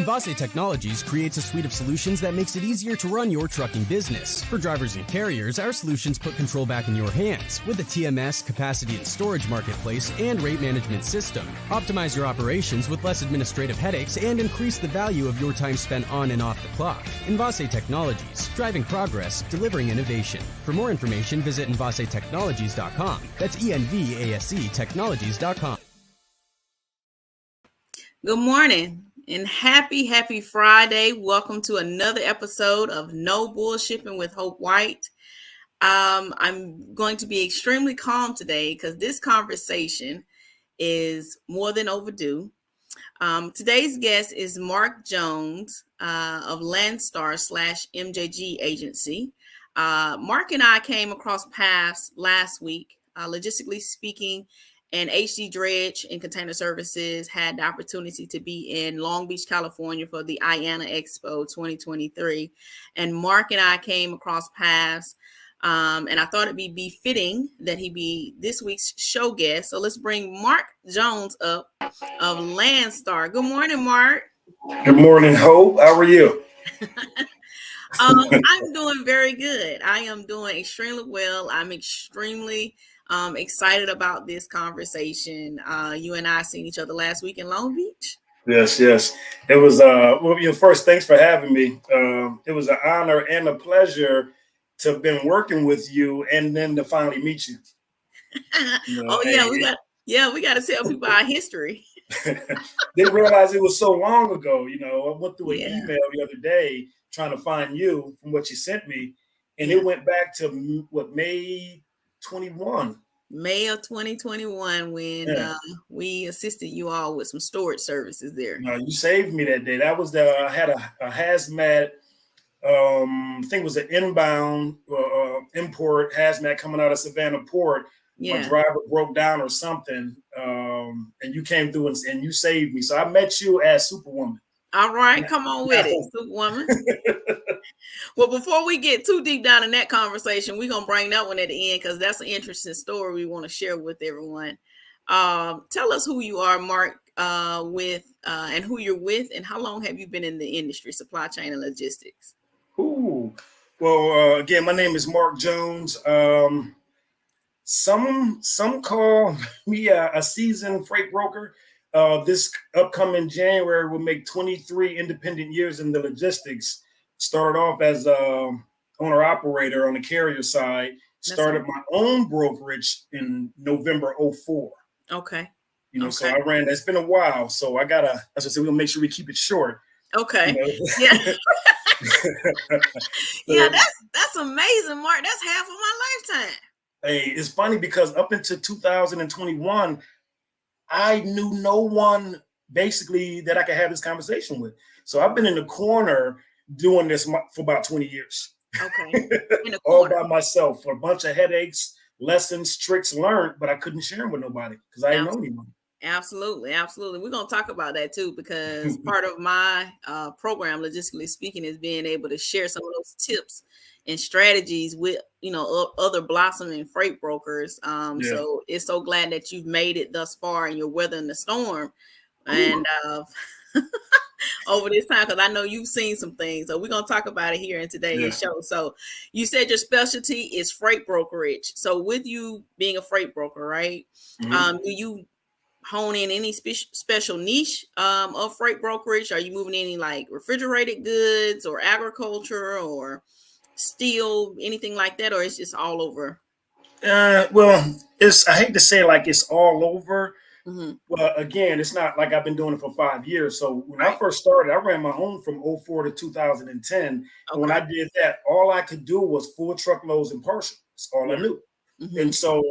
Envase Technologies creates a suite of solutions that makes it easier to run your trucking business. For drivers and carriers, our solutions put control back in your hands with a TMS, capacity and storage marketplace, and rate management system. Optimize your operations with less administrative headaches and increase the value of your time spent on and off the clock. Envase Technologies, driving progress, delivering innovation. For more information, visit envasetechnologies.com. That's ENVASE Technologies.com. Good morning and happy Friday. Welcome to another episode of No Bullshipping with Hope White. I'm going to be extremely calm today because this conversation is more than overdue. Today's guest is Marc Jones of Landstar /MJG agency. Marc and I came across paths last week, logistically speaking, and HD Dredge and Container Services had the opportunity to be in Long Beach, California for the Ayana Expo 2023. And Marc and I came across paths, and I thought it'd be befitting that he be this week's show guest. So let's bring Marc Jones up of Landstar. Good morning, Marc. Good morning, Hope. How are you? I'm doing very good. I am doing extremely well. I'm extremely excited about this conversation. You and I seen each other last week in Long Beach. Yes. It was, first, thanks for having me. It was an honor and a pleasure to have been working with you and then to finally meet you. We got to tell people our history. Didn't realize it was so long ago. I went through an email the other day trying to find you from what you sent me. And it went back to May 21. May of 2021 when we assisted you all with some storage services there. No, you saved me that day. That was I had a hazmat, I think it was an inbound import hazmat coming out of Savannah Port. My driver broke down or something, and you came through and you saved me. So I met you as Superwoman. All right, come on with it, Superwoman. Well, before we get too deep down in that conversation, we're going to bring that one at the end because that's an interesting story we want to share with everyone. Tell us who you are, Marc, and who you're with, and how long have you been in the industry, supply chain and logistics? Well, again, my name is Marc Jones. Some call me a seasoned freight broker. This upcoming January will make 23 independent years in the logistics. Started off as a owner-operator on the carrier side. Started my own brokerage in November 2004. Okay. So I ran. It's been a while. So I gotta, as I said, we're gonna make sure we keep it short. Okay. Yeah. That's amazing, Marc. That's half of my lifetime. Hey, it's funny because up until 2021, I knew no one basically that I could have this conversation with. So I've been in the corner doing this for about 20 years. Okay. All by myself, for a bunch of headaches, lessons, tricks learned, but I couldn't share them with nobody because I didn't know anyone. Absolutely. We're going to talk about that too, because part of my program, logistically speaking, is being able to share some of those tips and strategies with, other blossoming freight brokers. So it's so glad that you've made it thus far and you're weathering the storm. And over this time, because I know you've seen some things. So we're going to talk about it here in today's show. So you said your specialty is freight brokerage. So with you being a freight broker, right? Mm-hmm. Do you hone in any special niche of freight brokerage? Are you moving any like refrigerated goods or agriculture or steel, anything like that? Or it's just all over? Well, I hate to say like it's all over. Mm-hmm. Well, again, it's not like I've been doing it for 5 years. So when I first started, I ran my own from 2004 to 2010. Okay. And when I did that, all I could do was full truckloads and partial. That's all I knew. Mm-hmm. And so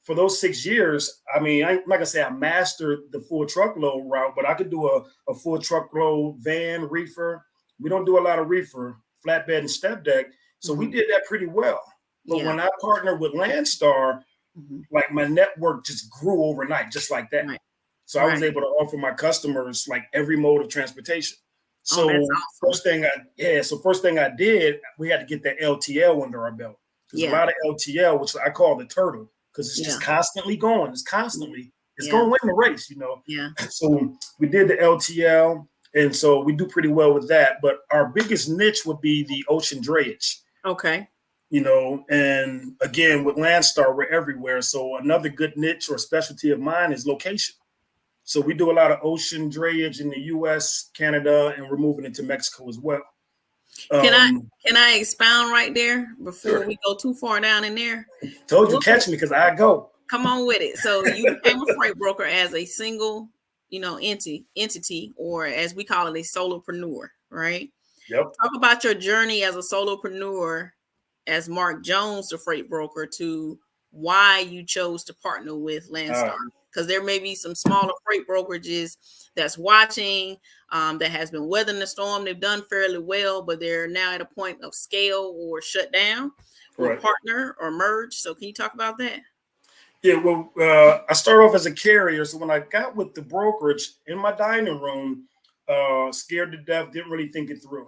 for those 6 years, I mean, I'm not gonna say I mastered the full truckload route, but I could do a full truckload van, reefer. We don't do a lot of reefer, flatbed and step deck. So we did that pretty well. But when I partnered with Landstar, like my network just grew overnight, just like that. Right. So I was able to offer my customers like every mode of transportation. So awesome. first thing I did, we had to get that LTL under our belt. There's a lot of LTL, which I call the turtle, because it's just constantly going. It's going to win the race, Yeah. So we did the LTL. And so we do pretty well with that. But our biggest niche would be the ocean drayage. Okay. And again, with Landstar, we're everywhere. So another good niche or specialty of mine is location. So we do a lot of ocean drayage in the U.S., Canada, and we're moving into Mexico as well. Can I expound right there before Sure. we go too far down in there? Told you, catch me because I go. Come on with it. So you became a freight broker as a single, entity, or as we call it, a solopreneur, right? Yep. Talk about your journey as a solopreneur, as Marc Jones, the freight broker, to why you chose to partner with Landstar. Because there may be some smaller freight brokerages that's watching, that has been weathering the storm. They've done fairly well, but they're now at a point of scale or shut down or partner or merge. So can you talk about that? Yeah, well, I started off as a carrier. So when I got with the brokerage in my dining room, scared to death, didn't really think it through.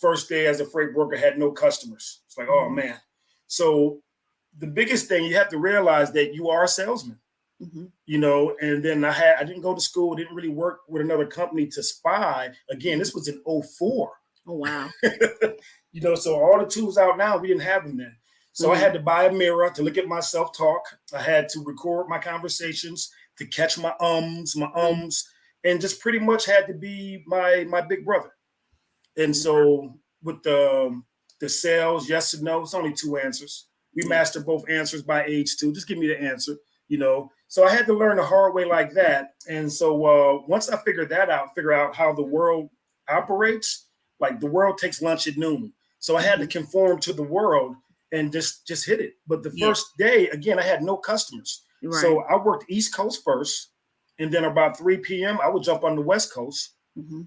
First day as a freight broker, had no customers. It's like, oh man. So the biggest thing, you have to realize that you are a salesman. And then I didn't go to school, didn't really work with another company to spy. Again, this was in 2004. Oh, wow. So all the tools out now, we didn't have them then. So I had to buy a mirror to look at my self-talk. I had to record my conversations to catch my ums, and just pretty much had to be my big brother. And so with the sales, yes and no, it's only two answers. We master both answers by age 2. Just give me the answer, So I had to learn the hard way like that. And so once I figure out how the world operates, like the world takes lunch at noon. So I had to conform to the world and just hit it. But the first day, again, I had no customers. Right. So I worked East Coast first. And then about 3 p.m., I would jump on the West Coast.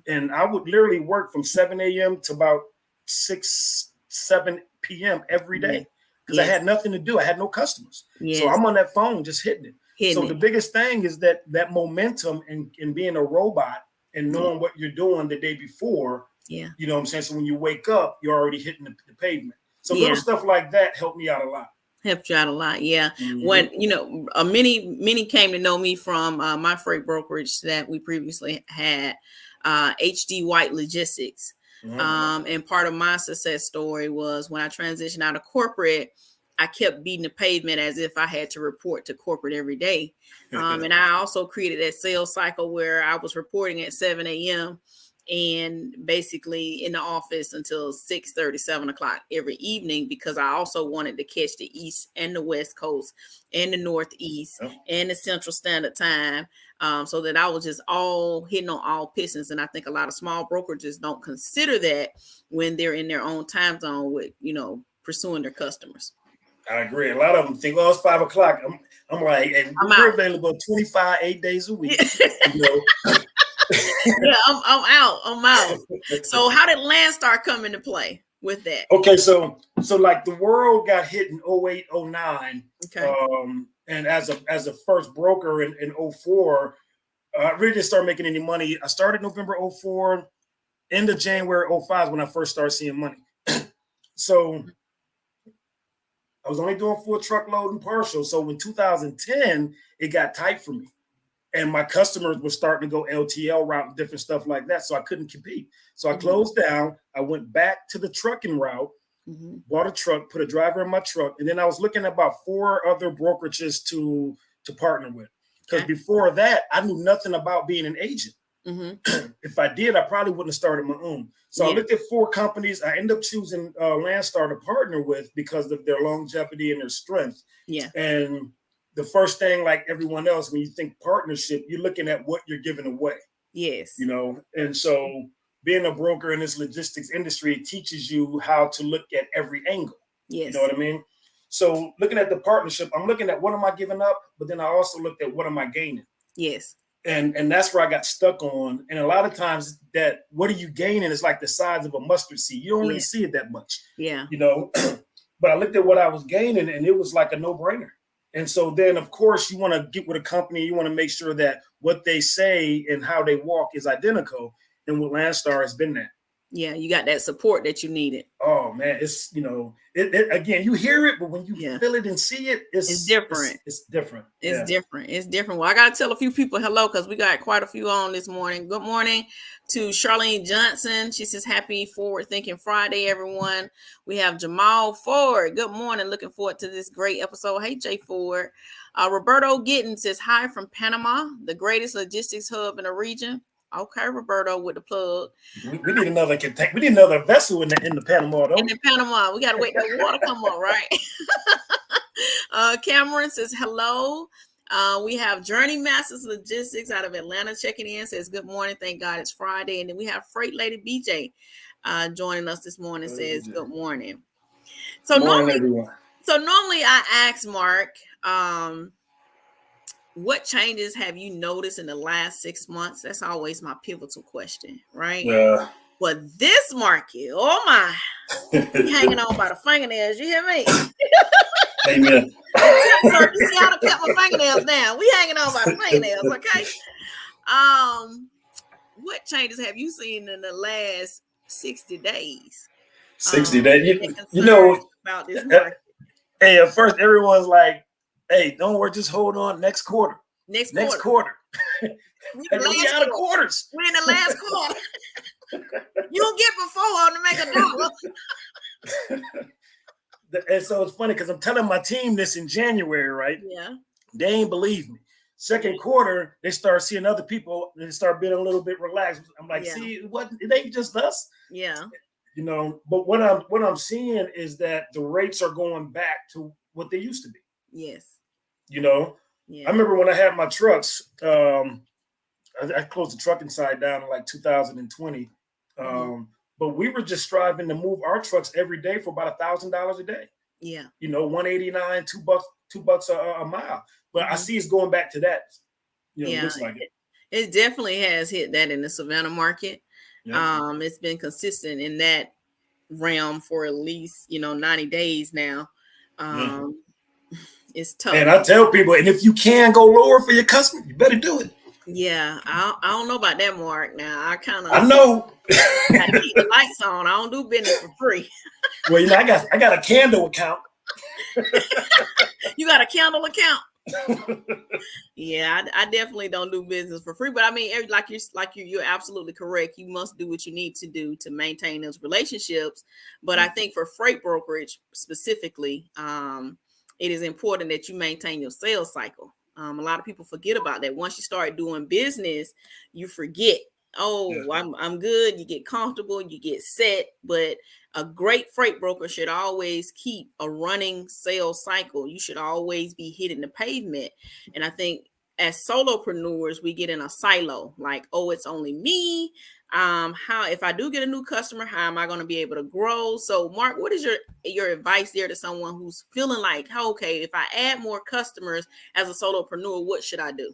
And I would literally work from 7 a.m. to about 7 p.m. every day. Because I had nothing to do. I had no customers. So I'm on that phone just hitting it. The biggest thing is that momentum and being a robot and knowing what you're doing the day before, you know what I'm saying? So when you wake up, you're already hitting the pavement. So little stuff like that helped me out a lot. Helped you out a lot, yeah. When, many came to know me from my freight brokerage that we previously had, HD White Logistics. And part of my success story was when I transitioned out of corporate, I kept beating the pavement as if I had to report to corporate every day. And I also created that sales cycle where I was reporting at 7 a.m. and basically in the office until 6:30, 7 o'clock every evening, because I also wanted to catch the East and the West Coast and the Northeast and the Central Standard Time, so that I was just all hitting on all pistons. And I think a lot of small brokerages don't consider that when they're in their own time zone with, pursuing their customers. I agree. A lot of them think, it's 5 o'clock. I'm like, hey, we're available 25, 8 days a week. Yeah, I'm out. So how did Landstar come into play with that? Okay, so like the world got hit in 08, 09. Okay. And as a first broker in 04, I really didn't start making any money. I started November 04, end of January 05 when I first started seeing money. So I was only doing full truckload and partial. So in 2010, it got tight for me. And my customers were starting to go LTL route and different stuff like that. So I couldn't compete. So I closed down. I went back to the trucking route, bought a truck, put a driver in my truck. And then I was looking at about 4 other brokerages to partner with. Because before that, I knew nothing about being an agent. If I did, I probably wouldn't have started my own. So I looked at 4 companies. I ended up choosing Landstar to partner with because of their longevity and their strength. And the first thing, like everyone else, when you think partnership, you're looking at what you're giving away. And so being a broker in this logistics industry, it teaches you how to look at every angle. You know what I mean? So looking at the partnership, I'm looking at what am I giving up, but then I also looked at what am I gaining? And that's where I got stuck on. And a lot of times that what are you gaining is like the size of a mustard seed. You don't really see it that much. But I looked at what I was gaining and it was like a no-brainer. And so then, of course, you want to get with a company. You want to make sure that what they say and how they walk is identical. And with Landstar has been that. Yeah, you got that support that you needed. Oh man, it's again, you hear it, but when you feel it and see it, it's different. It's different. It's different. It's different. Well, I gotta tell a few people hello because we got quite a few on this morning. Good morning to Charlene Johnson. She says happy forward thinking Friday, everyone. We have Jamal Ford. Good morning. Looking forward to this great episode. Hey, Jay Ford. Roberto Gittin says hi from Panama, the greatest logistics hub in the region. Okay, Roberto with the plug. We need another container. We need another vessel in the Panama, though. In the Panama, we got to wait till the water come up, right? Cameron says hello. We have Journey Masters Logistics out of Atlanta checking in. Says good morning. Thank God it's Friday. And then we have Freight Lady BJ joining us this morning. Says good morning. So normally I ask Mark, what changes have you noticed in the last 6 months? That's always my pivotal question, right? Yeah. But this market, oh my, hanging on by the fingernails. You hear me? Amen. You see how I kept my fingernails down. We hanging on by the fingernails, okay? What changes have you seen in the last 60 days? 60 days. You know about this market. Hey, at first everyone's like, hey, don't worry, just hold on. Next quarter. Next quarter. We out of quarters. We're in the last quarter. You don't get before to make $1. And so it's funny because I'm telling my team this in January, right? Yeah. They ain't believe me. Second quarter, they start seeing other people and they start being a little bit relaxed. I'm like, see, it ain't just us. Yeah. But what I'm seeing is that the rates are going back to what they used to be. Yes. Yeah. I remember when I had my trucks, I closed the trucking side down in like 2020. But we were just striving to move our trucks every day for about $1,000 a day. Yeah. $189, $2 a mile. But I see it's going back to that. It looks like it. It definitely has hit that in the Savannah market. Yeah. It's been consistent in that realm for at least 90 days now. It's tough. And I tell people, and if you can go lower for your customer, you better do it. Yeah, I don't know about that, Mark. Now I know. Gotta keep the lights on. I don't do business for free. Well, I got a candle account. You got a candle account? Yeah, I definitely don't do business for free. But I mean, you're absolutely correct. You must do what you need to do to maintain those relationships. But I think for freight brokerage specifically, it is important that you maintain your sales cycle. A lot of people forget about that. Once you start doing business, you forget. I'm good. You get comfortable, you get set. But a great freight broker should always keep a running sales cycle. You should always be hitting the pavement. And I think as solopreneurs, we get in a silo, like, it's only me. If I do get a new customer, how am I going to be able to grow? So Mark, what is your advice there to someone who's feeling like, okay, if I add more customers as a solopreneur, what should I do?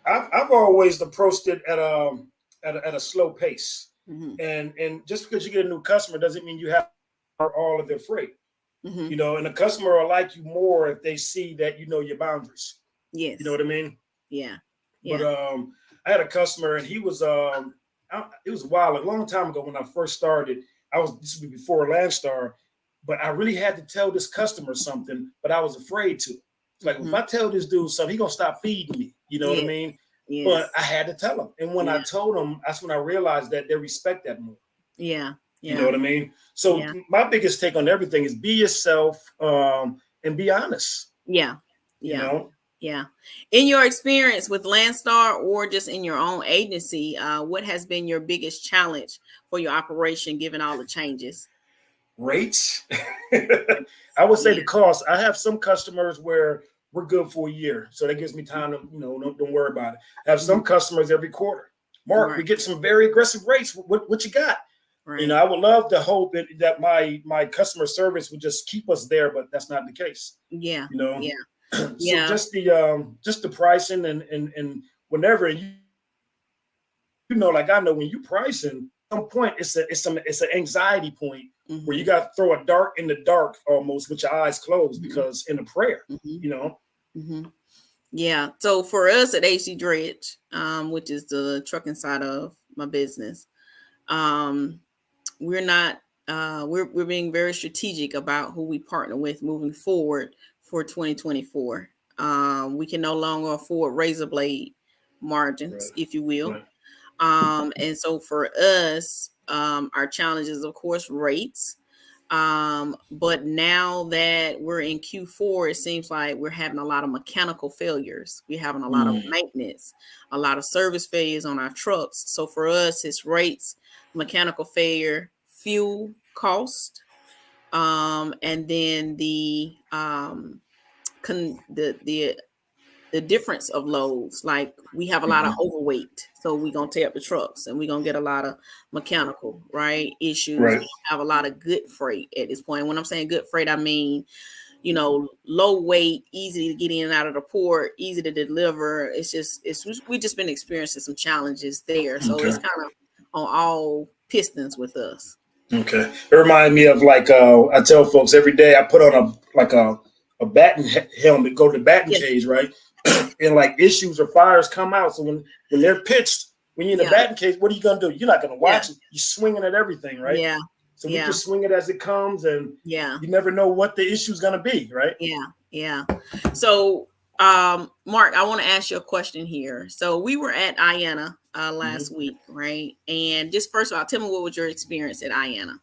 I've always approached it at a slow pace. And just because you get a new customer doesn't mean you have all of their freight. And the customer will like you more if they see that you know your boundaries. Yes. You know what I mean? Yeah. But I had a customer and he was it was a long time ago when I first started. This was before Landstar, but I really had to tell this customer something, but I was afraid to. It's like, if I tell this dude something, he's gonna stop feeding me. You know what I mean? Yes. But I had to tell him. And when I told him, that's when I realized that they respect that more. Yeah. You know what I mean? So my biggest take on everything is be yourself and be honest. Yeah. You know? Yeah. In your experience with Landstar or just in your own agency, what has been your biggest challenge for your operation given all the changes? Rates. I would say the cost. I have some customers where we're good for a year. So that gives me time to, don't worry about it. I have some customers every quarter. Mark, we get some very aggressive rates. What you got? Right. I would love to hope that my customer service would just keep us there, but that's not the case. Yeah. So just the pricing and whenever like I know when you pricing, at some point it's an anxiety point where you got to throw a dart in the dark almost with your eyes closed because in a prayer, Yeah. So for us at AC Dredge, which is the trucking side of my business, we're not we're being very strategic about who we partner with moving forward for 2024. We can no longer afford razor blade margins, if you will. And so for us, our challenge is, of course, rates. But now that we're in Q4, it seems like we're having a lot of mechanical failures. We're having a lot of maintenance, a lot of service failures on our trucks. So for us, it's rates, mechanical failure, fuel cost, and then the difference of loads. Like we have a lot of overweight, so we're gonna tear up the trucks, and we're gonna get a lot of mechanical issues. We don't have a lot of good freight at this point. When I'm saying good freight, I mean, low weight, easy to get in and out of the port, easy to deliver. We just been experiencing some challenges there, so it's kind of on all pistons with us. Okay, it reminds me of like I tell folks every day I put on a batting helmet, go to the batting cage, right? And like issues or fires come out. So when they're pitched, when you're in the batting cage, what are you gonna do? You're not gonna watch it. You're swinging at everything, right? Yeah. So we just swing it as it comes, and you never know what the issue's gonna be, right? Yeah. So, Mark, I want to ask you a question here. So we were at Ayana last week, right? And just first of all, tell me, what was your experience at Ayana?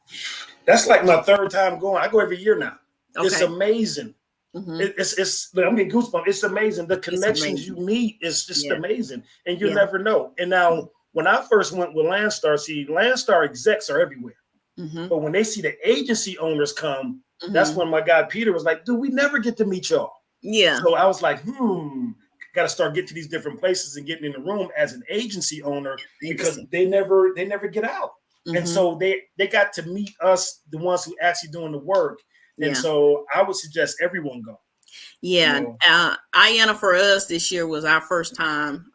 That's like my third time going. I go every year now. Okay. It's amazing. It's I'm getting goosebumps. It's amazing. The connections you meet is just amazing, and you never know. And now, when I first went with Landstar, Landstar execs are everywhere, but when they see the agency owners come, that's when my guy Peter was like, "Dude, we never get to meet y'all." Yeah. So I was like, got to start getting to these different places and getting in the room as an agency owner, because they never get out, and so they got to meet us, the ones who actually doing the work. And so I would suggest everyone go. Yeah. Ayana for us this year was our first time.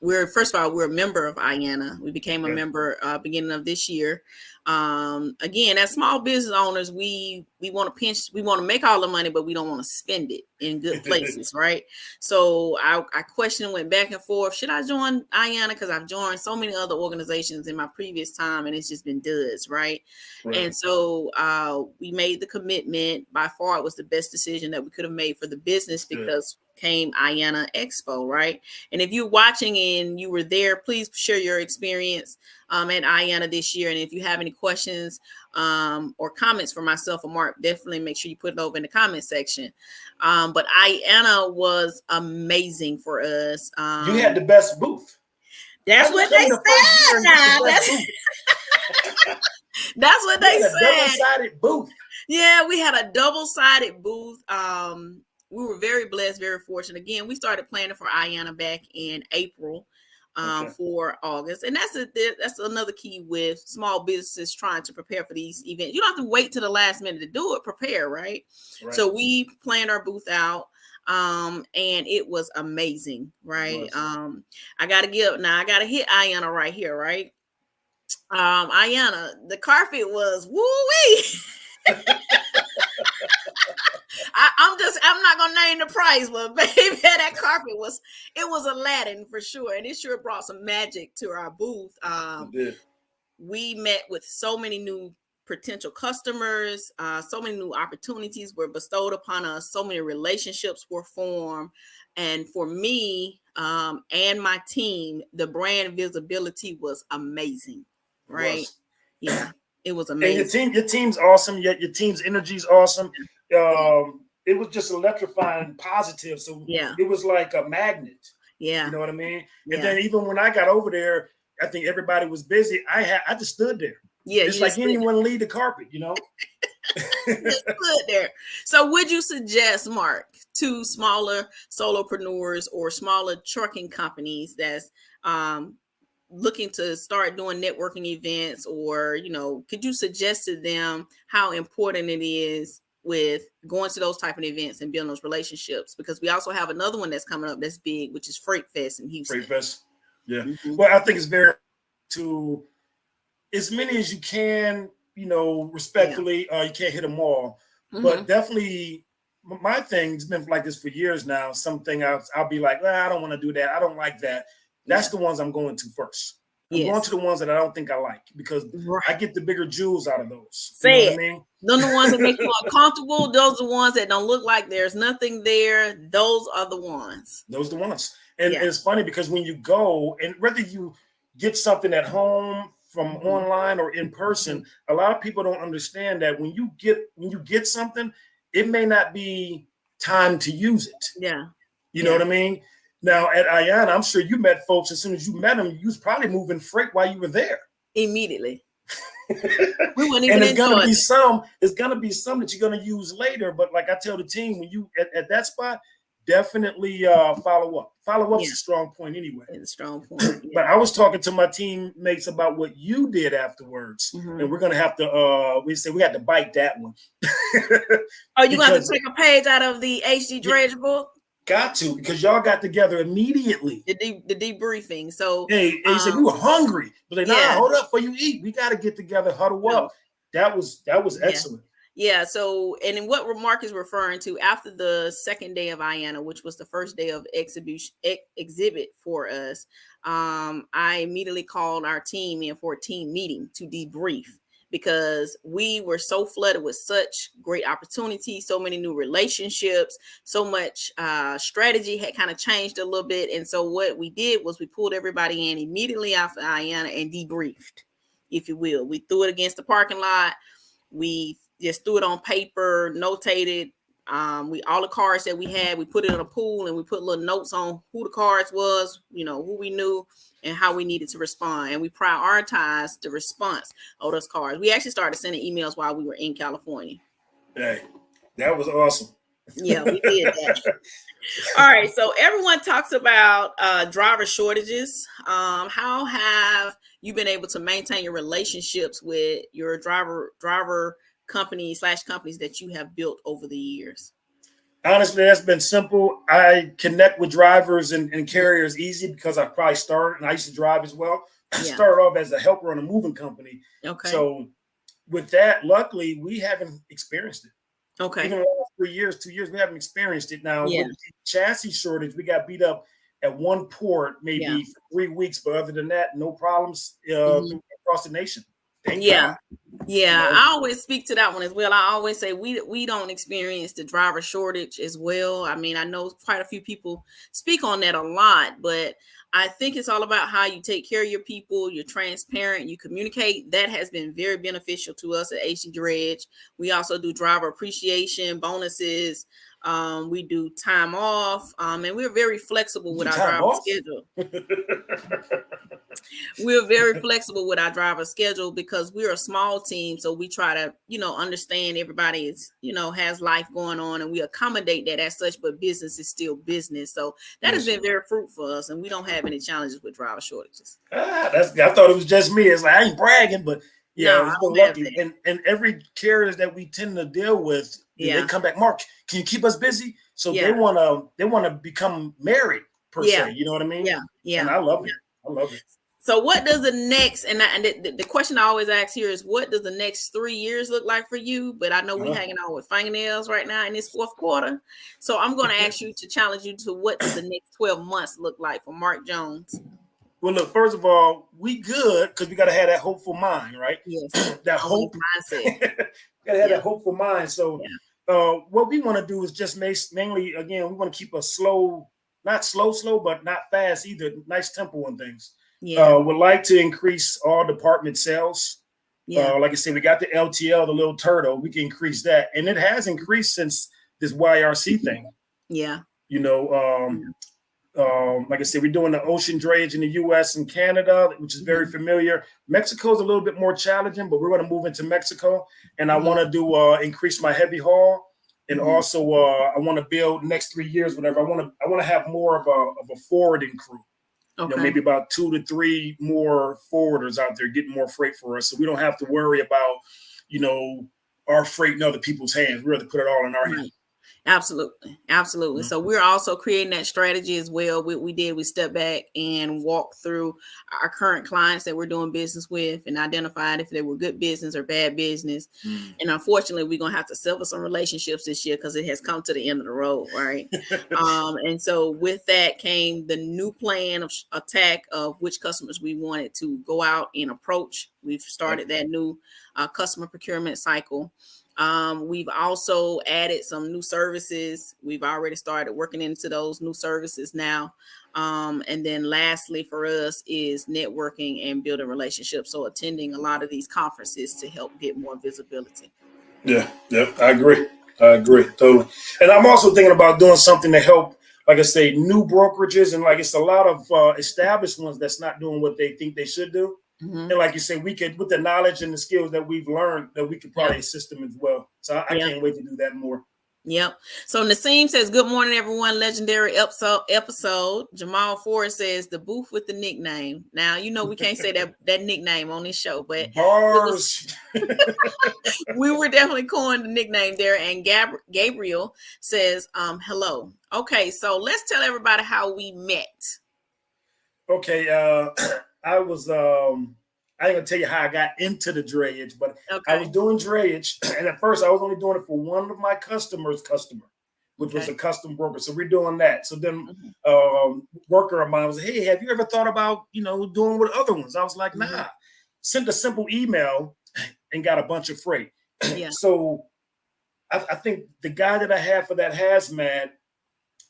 We're a member of Ayana. We became a member beginning of this year. Again, as small business owners, we want to make all the money, but we don't want to spend it in good places, right? So I questioned, went back and forth. Should I join Ayana? Because I've joined so many other organizations in my previous time, and it's just been duds, right? And so we made the commitment. By far, it was the best decision that we could have made for the business, because came Ayana Expo, right? And if you're watching and you were there, please share your experience at Ayana this year. And if you have any questions or comments for myself or Mark, definitely make sure you put it over in the comment section. But Ayana was amazing for us. You had the best booth. That's what they said. That's what they said. Double-sided booth. Yeah, we had a double-sided booth. We were very blessed, very fortunate. Again, we started planning for Ayana back in April for August. And that's another key with small businesses trying to prepare for these events. You don't have to wait to the last minute to do it. Prepare, right? So we planned our booth out. And it was amazing, right? I gotta hit Ayana right here, right? Ayana, the carpet was woo-wee. I'm not gonna name the price, but baby, that carpet was Aladdin for sure, and it sure brought some magic to our booth. We met with so many new potential customers, so many new opportunities were bestowed upon us, so many relationships were formed, and for me and my team, the brand visibility was amazing, right? Yeah, it was amazing. And your team's awesome. Yet your team's energy is awesome. It was just electrifying, positive. So it was like a magnet. Yeah, you know what I mean. And then even when I got over there, I think everybody was busy. I just stood there. Yeah, it's like anyone lead the carpet, you know. Just stood there. So, would you suggest, Mark, to smaller solopreneurs or smaller trucking companies that's looking to start doing networking events, or could you suggest to them how important it is with going to those type of events and building those relationships? Because we also have another one that's coming up that's big, which is Freight Fest in Houston. Freight Fest, yeah. Well, I think it's very to as many as you can, respectfully. You can't hit them all, but definitely my thing's been like this for years now. Something I'll be like, I don't want to do that. I don't like that. That's the ones I'm going to first. I'm going to the ones that I don't think I like because I get the bigger jewels out of those. Say you know it. What I mean? Those are the ones that make you uncomfortable. Those are the ones that don't look like there's nothing there. Those are the ones. Those are the ones. And it's funny because when you go, and whether you get something at home from online or in person, a lot of people don't understand that when you get something, it may not be time to use it. Yeah. You know what I mean? Now at Ayana, I'm sure you met folks as soon as you met them, you was probably moving freight while you were there. Immediately. We weren't even and it's gonna be some that you're gonna use later. But like I tell the team, when you at that spot, definitely follow up. Follow up's a strong point anyway. It's a strong point. But I was talking to my teammates about what you did afterwards, and we're gonna have to we had to bite that one. Oh, you got to take a page out of the HD Dredge book? Got to, because y'all got together immediately. The debriefing. So he said we were hungry, but like, nah, hold up, before you eat, we got to get together, huddle up. That was excellent. Yeah. So, and in what Marc is referring to, after the second day of Ayana, which was the first day of exhibit for us, I immediately called our team in for a team meeting to debrief, because we were so flooded with such great opportunities, so many new relationships, so much strategy had kind of changed a little bit. And so what we did was we pulled everybody in immediately after Ayana and debriefed, if you will. We threw it against the parking lot. We just threw it on paper, notated. All the cards that we had, we put it in a pool, and we put little notes on who the cards was, who we knew and how we needed to respond. And we prioritized the response of those cards. We actually started sending emails while we were in California. Hey, that was awesome. Yeah, we did that. All right. So everyone talks about driver shortages. How have you been able to maintain your relationships with your driver companies that you have built over the years? Honestly, that's been simple. I connect with drivers and carriers easy because I probably started, and I used to drive as well. I started off as a helper on a moving company. Okay. So with that, luckily, we haven't experienced it. Okay. Even the last 3 years, 2 years, we haven't experienced it. Now, with the chassis shortage, we got beat up at one port maybe for 3 weeks, but other than that, no problems across the nation. Thank God. Yeah, I always speak to that one as well. I always say we don't experience the driver shortage as well. I mean, I know quite a few people speak on that a lot, but I think it's all about how you take care of your people. You're transparent, you communicate. That has been very beneficial to us at HD Dredge. We also do driver appreciation bonuses. We do time off, and we're very flexible with our driver schedule. We're very flexible with our driver schedule because we're a small team. So we try to, understand everybody is, has life going on, and we accommodate that as such, but business is still business. So that has been very fruitful for us, and we don't have any challenges with driver shortages. I thought it was just me. It's like, I ain't bragging, but it's been lucky. And every carriers that we tend to deal with, they come back, Marc, can you keep us busy? So they want to become married per se. You know what I mean? Yeah. And I love it. I love it. So what does the next, and the question I always ask here is, what does the next 3 years look like for you? But I know we're hanging out with fingernails right now in this fourth quarter. So I'm going to ask you to challenge you to, what does the next 12 months look like for Marc Jones? Well, look, first of all, we good because we got to have that hopeful mind, right? Yes. That hope mindset. Got to have that hopeful mind. So what we want to do is just mainly, again, we want to keep a slow, not slow, but not fast either. Nice tempo on things. Would like to increase all department sales. Like I said, we got the LTL, the little turtle. We can increase that, and it has increased since this YRC thing. Like I said, we're doing the ocean drayage in the U.S. and Canada, which is very familiar. Mexico is a little bit more challenging, but we're going to move into Mexico, and I want to do increase my heavy haul, and also I want to build next 3 years, whatever. I want to have more of a forwarding crew. Maybe about 2 to 3 more forwarders out there getting more freight for us, so we don't have to worry about, our freight in other people's hands. We have to put it all in our hands. Absolutely. Absolutely. Mm-hmm. So we're also creating that strategy as well. We stepped back and walked through our current clients that we're doing business with and identified if they were good business or bad business. Mm. And unfortunately, we're going to have to sever some relationships this year because it has come to the end of the road. Right. And so with that came the new plan of attack of which customers we wanted to go out and approach. We've started that new customer procurement cycle. We've also added some new services. We've already started working into those new services now. And then lastly for us is networking and building relationships. So attending a lot of these conferences to help get more visibility. Yeah, I agree. Totally. And I'm also thinking about doing something to help, like I say, new brokerages. And like it's a lot of established ones that's not doing what they think they should do. Mm-hmm. And like you say, we could, with the knowledge and the skills that we've learned, that we could probably assist them as well. So I can't wait to do that more. Yep. So Naseem says, good morning, everyone. Legendary episode. Jamal Ford says, the booth with the nickname. Now, we can't say that nickname on this show, but bars. We were definitely calling the nickname there. And Gabriel says, hello. Okay. So let's tell everybody how we met. Okay. I was, I ain't gonna tell you how I got into the drayage, but I was doing drayage, and at first I was only doing it for one of my customer, which was a custom broker. So we're doing that. So then worker of mine was, hey, have you ever thought about, doing with other ones? I was like, nah. Sent a simple email and got a bunch of freight. Yeah. So I think the guy that I had for that hazmat,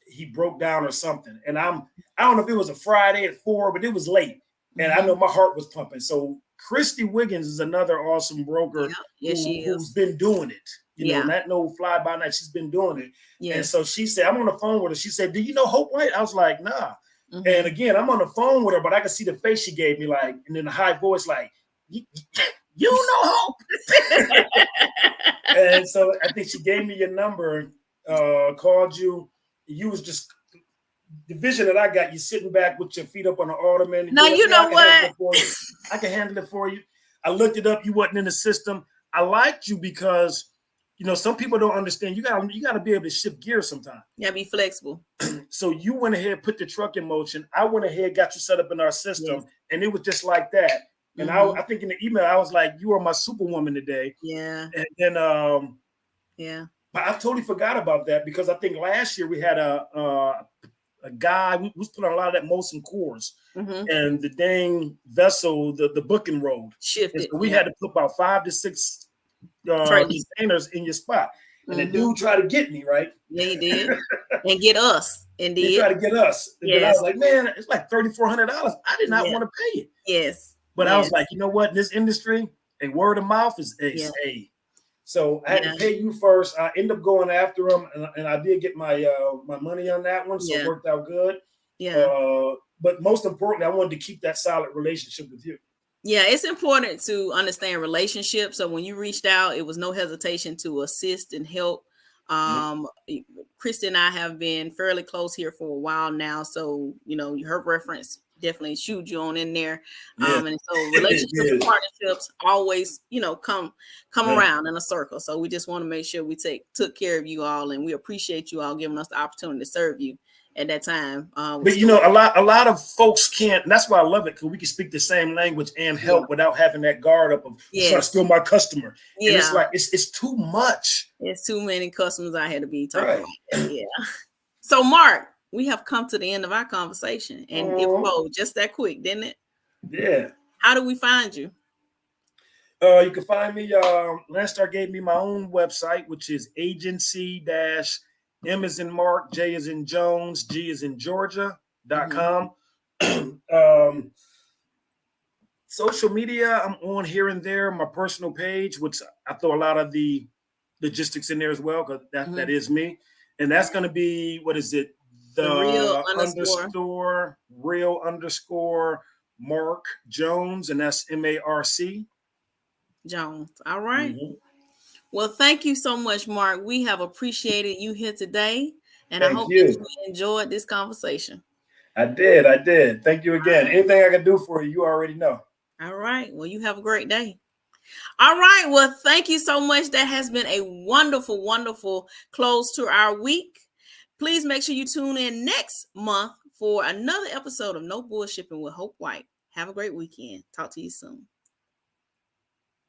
he broke down or something. And I don't know if it was a Friday at 4, but it was late. And I know my heart was pumping. So Christy Wiggins is another awesome broker who's been doing it. Not no fly by night. She's been doing it. Yes. And so she said, I'm on the phone with her. She said, do you know Hope White? I was like, nah. Mm-hmm. And again, I'm on the phone with her, but I could see the face she gave me, like, and then the high voice, like, you know Hope. And so I think she gave me your number, called you. You was just the vision that I got, you sitting back with your feet up on the ottoman. Now, you know what? I can handle it for you. I looked it up. You wasn't in the system. I liked you because, some people don't understand. You got to be able to shift gears sometimes. You got to be flexible. So you went ahead, put the truck in motion. I went ahead, got you set up in our system, and it was just like that. And I think in the email, I was like, you are my superwoman today. Yeah. And then, but I totally forgot about that because I think last year we had a guy, we was putting on a lot of that Molson Coors, and the dang vessel, the booking road shifted. So we had to put about 5 to 6 containers in your spot. And the dude tried to get me, right? Yeah, he did. And get us. Indeed. He tried to get us. And then I was like, man, it's like $3,400. I did not want to pay it. Yes. But I was like, you know what? In this industry, a word of mouth is a. So I had to pay you first. I ended up going after him, and I did get my my money on that one, so it worked out good. Yeah. But most importantly, I wanted to keep that solid relationship with you. Yeah, it's important to understand relationships. So when you reached out, it was no hesitation to assist and help. Christy and I have been fairly close here for a while now, so her reference definitely shoot you on in there. And so relationships and partnerships always, come around in a circle. So we just want to make sure we took care of you all, and we appreciate you all giving us the opportunity to serve you at that time. But a lot of folks can't, and that's why I love it, because we can speak the same language and help without having that guard up of trying to steal my customer. And it's like it's too much. It's too many customers I had to be talking about that. Yeah. So Mark, we have come to the end of our conversation, and it flowed just that quick, didn't it? Yeah. How do we find you? You can find me. Landstar gave me my own website, which is agency-M as in Mark, J as in Jones, G as in Georgia.com. Social media, I'm on here and there. My personal page, which I throw a lot of the logistics in there as well, because that is me. And that's going to be, what is it? The real_ Marc Jones, and that's MARC Jones. All right. Well, thank you so much, Mark. We have appreciated you here today, and I hope that you enjoyed this conversation. I did. Thank you again. Anything I can do for you, you already know. All right. Well, you have a great day. All right. Well, thank you so much. That has been a wonderful, wonderful close to our week. Please make sure you tune in next month for another episode of No Bullshipping with Hope White. Have a great weekend. Talk to you soon.